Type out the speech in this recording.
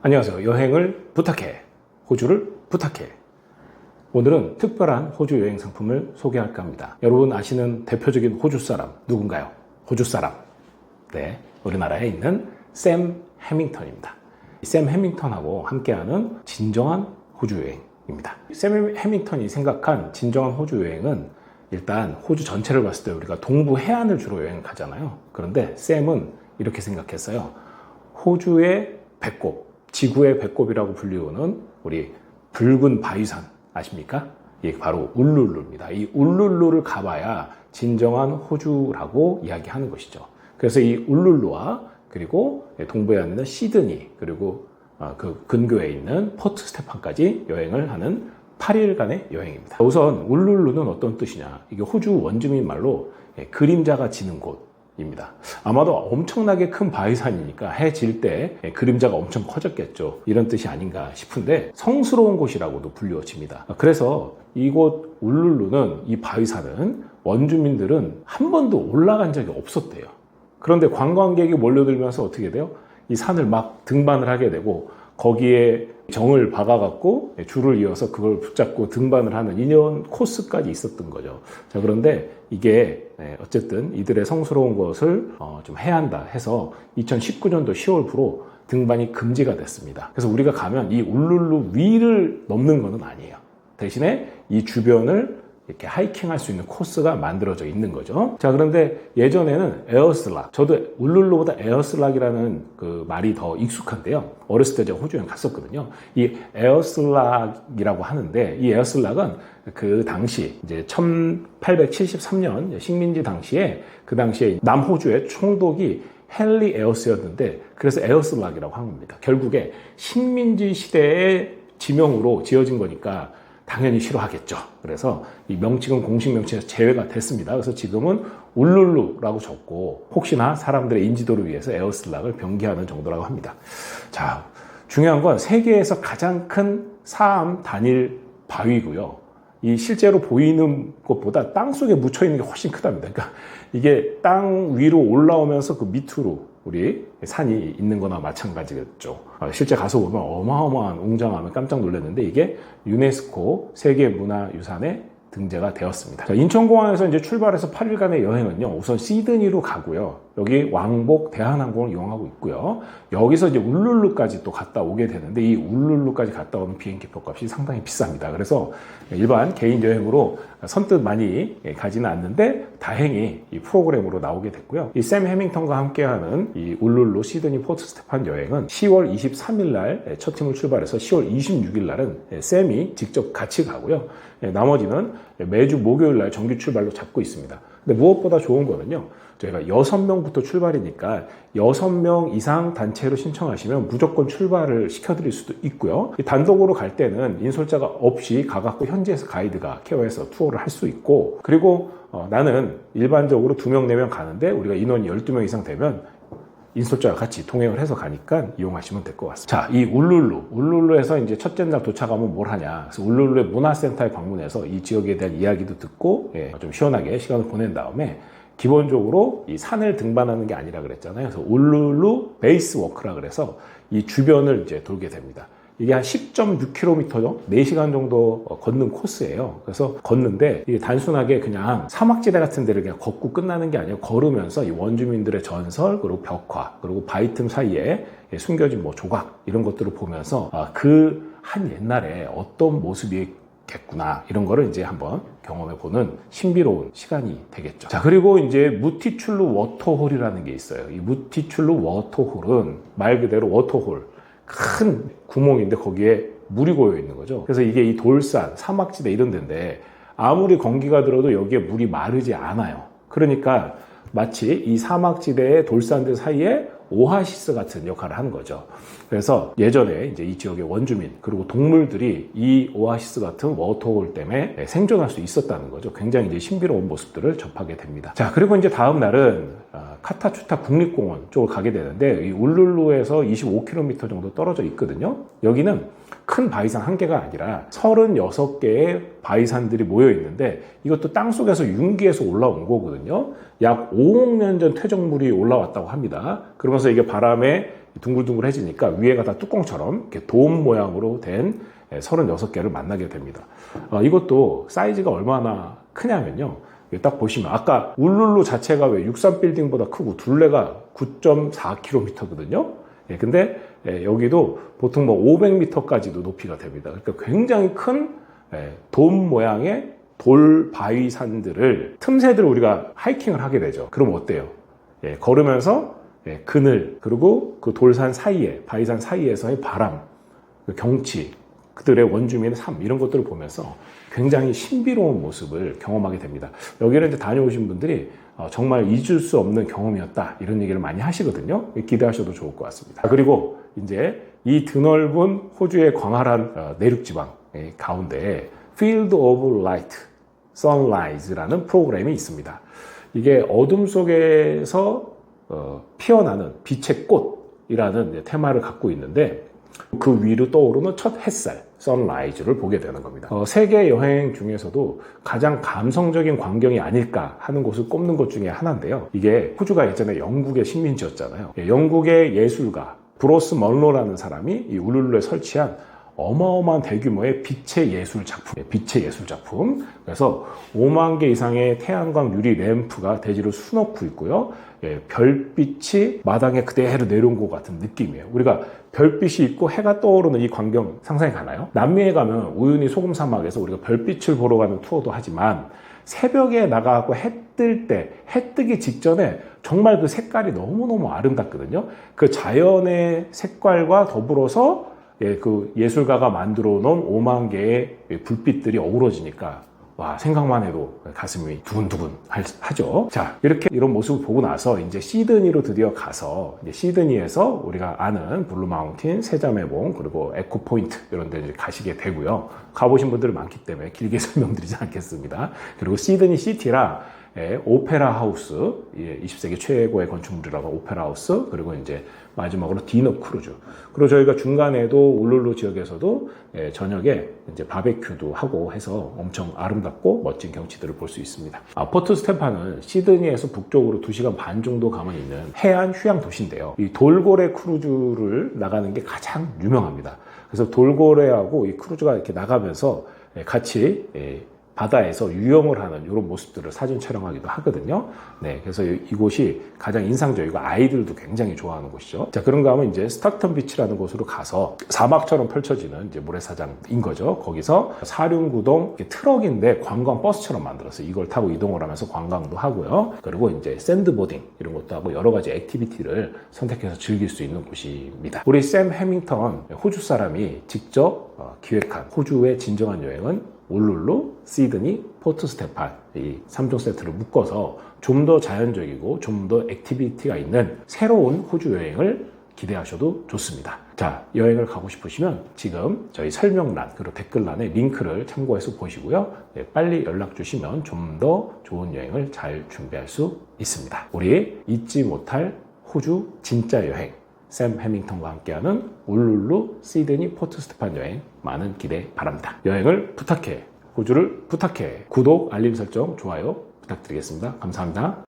안녕하세요. 여행을 부탁해. 호주를 부탁해. 오늘은 특별한 호주 여행 상품을 소개할까 합니다. 여러분 아시는 대표적인 호주 사람 누군가요? 호주 사람. 네, 우리나라에 있는 샘 해밍턴입니다. 샘 해밍턴하고 함께하는 진정한 호주 여행입니다. 샘 해밍턴이 생각한 진정한 호주 여행은 일단 호주 전체를 봤을 때 우리가 동부 해안을 주로 여행을 가잖아요. 그런데 샘은 이렇게 생각했어요. 호주의 배꼽, 지구의 배꼽이라고 불리우는 우리 붉은 바위산 아십니까? 이게 바로 울룰루입니다. 이 울룰루를 가봐야 진정한 호주라고 이야기하는 것이죠. 그래서 이 울룰루와 그리고 동부에 있는 시드니 그리고 그 근교에 있는 포트 스테판까지 여행을 하는 8일간의 여행입니다. 우선 울룰루는 어떤 뜻이냐? 이게 호주 원주민 말로 그림자가 지는 곳입니다. 아마도 엄청나게 큰 바위산이니까 해 질 때 그림자가 엄청 커졌겠죠. 이런 뜻이 아닌가 싶은데 성스러운 곳이라고도 불리워집니다. 그래서 이곳 울룰루는 이 바위산은 원주민들은 한 번도 올라간 적이 없었대요. 그런데 관광객이 몰려들면서 어떻게 돼요? 이 산을 막 등반을 하게 되고 거기에 정을 박아갖고 줄을 이어서 그걸 붙잡고 등반을 하는 이런 코스까지 있었던 거죠. 자, 그런데 이게 어쨌든 이들의 성스러운 것을 좀 해야 한다 해서 2019년도 10월부로 등반이 금지가 됐습니다. 그래서 우리가 가면 이 울룰루 위를 넘는 것은 아니에요. 대신에 이 주변을 이렇게 하이킹할 수 있는 코스가 만들어져 있는 거죠. 자, 그런데 예전에는 에어슬락, 저도 울룰루보다 에어슬락이라는 그 말이 더 익숙한데요. 어렸을 때 제가 호주 여행 갔었거든요. 이 에어슬락이라고 하는데 이 에어슬락은 그 당시 이제 1873년 식민지 당시에 그 당시에 남호주의 총독이 헨리 에어스였는데 그래서 에어슬락이라고 한 겁니다. 결국에 식민지 시대의 지명으로 지어진 거니까 당연히 싫어하겠죠. 그래서 이 명칭은 공식 명칭에서 제외가 됐습니다. 그래서 지금은 울룰루라고 적고 혹시나 사람들의 인지도를 위해서 에어슬락을 병기하는 정도라고 합니다. 자, 중요한 건 세계에서 가장 큰 사암 단일 바위고요. 이 실제로 보이는 것보다 땅 속에 묻혀 있는 게 훨씬 크답니다. 그러니까 이게 땅 위로 올라오면서 그 밑으로 우리 산이 있는 거나 마찬가지겠죠. 실제 가서 보면 어마어마한 웅장함에 깜짝 놀랐는데 이게 유네스코 세계문화유산에 등재가 되었습니다. 자, 인천공항에서 이제 출발해서 8일간의 여행은요, 우선 시드니로 가고요. 여기 왕복 대한항공을 이용하고 있고요. 여기서 이제 울룰루까지 또 갔다 오게 되는데 이 울룰루까지 갔다 오는 비행기 표값이 상당히 비쌉니다. 그래서 일반 개인 여행으로 선뜻 많이 가지는 않는데 다행히 이 프로그램으로 나오게 됐고요. 이 샘 해밍턴과 함께하는 이 울룰루 시드니 포트 스테판 여행은 10월 23일 날 첫 팀을 출발해서 10월 26일 날은 샘이 직접 같이 가고요. 나머지는 매주 목요일 날 정규 출발로 잡고 있습니다. 근데 무엇보다 좋은 거는요. 저희가 6명부터 출발이니까 6명 이상 단체로 신청하시면 무조건 출발을 시켜드릴 수도 있고요. 단독으로 갈 때는 인솔자가 없이 가갖고 현지에서 가이드가 케어해서 투어를 할 수 있고 그리고 나는 일반적으로 2명, 4명 가는데 우리가 인원이 12명 이상 되면 인솔자와 같이 동행을 해서 가니까 이용하시면 될 것 같습니다. 자, 이 울룰루에서 이제 첫째 날 도착하면 뭘 하냐. 그래서 울룰루의 문화센터에 방문해서 이 지역에 대한 이야기도 듣고 좀 시원하게 시간을 보낸 다음에 기본적으로 이 산을 등반하는 게 아니라 그랬잖아요. 그래서 울룰루 베이스 워크라 그래서 이 주변을 이제 돌게 됩니다. 이게 한 10.6km, 4시간 정도 걷는 코스예요. 그래서 걷는데 이게 단순하게 그냥 사막지대 같은 데를 그냥 걷고 끝나는 게 아니라 걸으면서 이 원주민들의 전설, 그리고 벽화, 그리고 바위 틈 사이에 숨겨진 뭐 조각 이런 것들을 보면서 그 한 옛날에 어떤 모습이겠구나 이런 거를 이제 한번 경험해보는 신비로운 시간이 되겠죠. 자, 그리고 이제 무티출루 워터홀이라는 게 있어요. 이 무티출루 워터홀은 말 그대로 워터홀, 큰 구멍인데 거기에 물이 고여 있는 거죠. 그래서 이게 이 돌산, 사막지대 이런 데인데 아무리 건기가 들어도 여기에 물이 마르지 않아요. 그러니까 마치 이 사막지대의 돌산들 사이에 오아시스 같은 역할을 하는 거죠. 그래서 예전에 이제 이 지역의 원주민 그리고 동물들이 이 오아시스 같은 워터홀 때문에 생존할 수 있었다는 거죠. 굉장히 이제 신비로운 모습들을 접하게 됩니다. 자, 그리고 이제 다음 날은 카타추타 국립공원 쪽을 가게 되는데 이 울룰루에서 25km 정도 떨어져 있거든요. 여기는 큰 바위산 한 개가 아니라 36개의 바위산들이 모여 있는데 이것도 땅속에서 융기에서 올라온 거거든요. 약 5억 년 전 퇴적물이 올라왔다고 합니다. 그러면서 이게 바람에 둥글둥글해지니까 위에가 다 뚜껑처럼 이렇게 돔 모양으로 된 36개를 만나게 됩니다. 이것도 사이즈가 얼마나 크냐면요. 딱 보시면 아까 울룰루 자체가 왜 63빌딩보다 크고 둘레가 9.4km거든요. 근데 여기도 보통 뭐 500m까지도 높이가 됩니다. 그러니까 굉장히 큰 돔 모양의 돌 바위 산들을 틈새들 우리가 하이킹을 하게 되죠. 그럼 어때요? 걸으면서 그늘 그리고 그 돌산 사이에 바위산 사이에서의 바람, 그 경치, 그들의 원주민의 삶 이런 것들을 보면서 굉장히 신비로운 모습을 경험하게 됩니다. 여기를 이제 다녀오신 분들이 정말 잊을 수 없는 경험이었다 이런 얘기를 많이 하시거든요. 기대하셔도 좋을 것 같습니다. 그리고 이제 이 드넓은 호주의 광활한 내륙지방 가운데 Field of Light, Sunrise라는 프로그램이 있습니다. 이게 어둠 속에서 피어나는 빛의 꽃이라는 테마를 갖고 있는데 그 위로 떠오르는 첫 햇살, 선라이즈를 보게 되는 겁니다. 세계 여행 중에서도 가장 감성적인 광경이 아닐까 하는 곳을 꼽는 것 중에 하나인데요. 이게 호주가 예전에 영국의 식민지였잖아요. 영국의 예술가 브로스 먼로라는 사람이 이 울룰루에 설치한 어마어마한 대규모의 빛의 예술 작품. 그래서 5만 개 이상의 태양광 유리 램프가 대지를 수놓고 있고요. 별빛이 마당에 그대로 내려온 것 같은 느낌이에요. 우리가 별빛이 있고 해가 떠오르는 이 광경 상상이 가나요? 남미에 가면 우유니 소금 사막에서 우리가 별빛을 보러 가는 투어도 하지만 새벽에 나가고 해 뜰 때, 해 뜨기 직전에 정말 그 색깔이 너무너무 아름답거든요. 그 자연의 색깔과 더불어서 그 예술가가 만들어 놓은 5만 개의 불빛들이 어우러지니까 와, 생각만 해도 가슴이 두근두근 하죠. 자, 이런 모습을 보고 나서 이제 시드니로 드디어 가서 이제 시드니에서 우리가 아는 블루 마운틴, 세자매봉, 그리고 에코 포인트 이런 데 이제 가시게 되고요. 가보신 분들이 많기 때문에 길게 설명드리지 않겠습니다. 그리고 시드니 시티라 오페라 하우스, 20세기 최고의 건축물이라고 오페라 하우스, 그리고 이제 마지막으로 디너 크루즈. 그리고 저희가 중간에도 울룰루 지역에서도 저녁에 이제 바베큐도 하고 해서 엄청 아름답고 멋진 경치들을 볼 수 있습니다. 포트 스테판은 시드니에서 북쪽으로 2시간 반 정도 가면 있는 해안 휴양 도시인데요. 이 돌고래 크루즈를 나가는 게 가장 유명합니다. 그래서 돌고래하고 이 크루즈가 이렇게 나가면서 같이 바다에서 유영을 하는 이런 모습들을 사진 촬영하기도 하거든요. 그래서 이곳이 가장 인상적이고 아이들도 굉장히 좋아하는 곳이죠. 자, 그런가 하면 이제 스타턴 비치라는 곳으로 가서 사막처럼 펼쳐지는 이제 모래사장인 거죠. 거기서 사륜구동 트럭인데 관광 버스처럼 만들었어요. 이걸 타고 이동을 하면서 관광도 하고요. 그리고 이제 샌드보딩 이런 것도 하고 여러 가지 액티비티를 선택해서 즐길 수 있는 곳입니다. 우리 샘 해밍턴 호주 사람이 직접 기획한 호주의 진정한 여행은 울룰루, 시드니, 포트 스테판 이 3종 세트를 묶어서 좀 더 자연적이고 좀 더 액티비티가 있는 새로운 호주 여행을 기대하셔도 좋습니다. 자, 여행을 가고 싶으시면 지금 저희 설명란 그리고 댓글란에 링크를 참고해서 보시고요. 빨리 연락 주시면 좀 더 좋은 여행을 잘 준비할 수 있습니다. 우리 잊지 못할 호주 진짜 여행 샘 해밍턴과 함께하는 울룰루, 시드니, 포트 스테판 여행 많은 기대 바랍니다. 여행을 부탁해, 호주를 부탁해. 구독, 알림 설정, 좋아요 부탁드리겠습니다. 감사합니다.